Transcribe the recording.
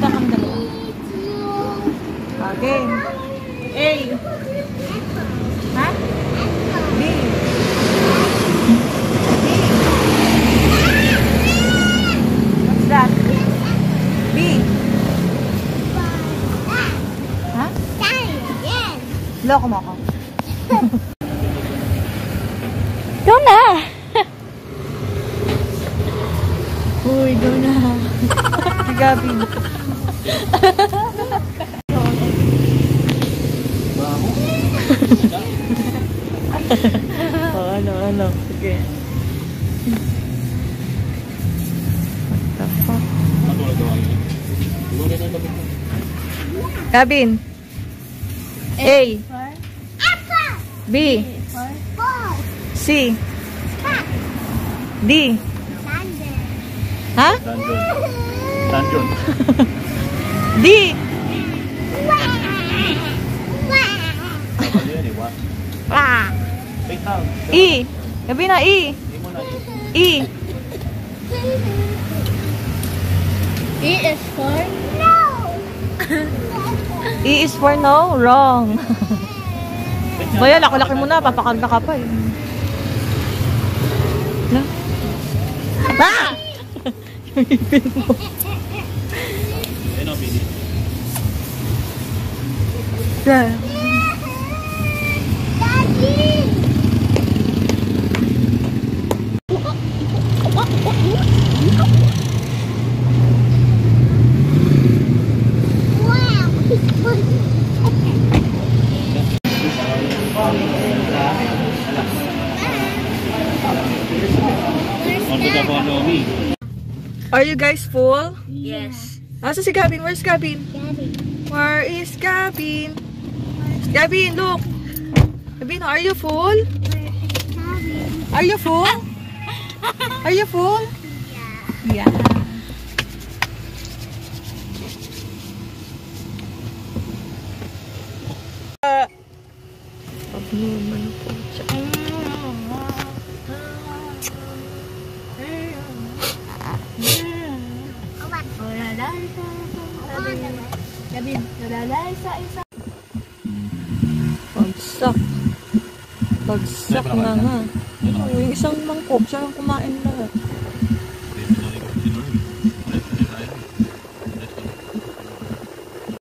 Magkita kang dalawa. Okay. A. Ha? B. What's that? B. Ha? Loko mo ako. Go na! Uy, go na. Si Gabi. Oh, ano. Sige. What the fuck? Gabin. A. B. C. D. Ha? Dungeon. D. E. Gabi na E. E. E is for no. E is for no? Wrong. Baya, laki-laki mo na. Papakagda ka pa eh. Na? Ah! Yung ipin mo. Yeah. Are you guys full? Yes. Asa si Gabin? Where's Gabin? Where is Gabin? Gabin, look. Gabin, are you full? Are you full? Are you full? Yeah. Pagnuman po siya. Gabin, nalalay sa isa. Pagsak. Pagsak na nga. Yung isang mangkok, siya lang kumain lahat.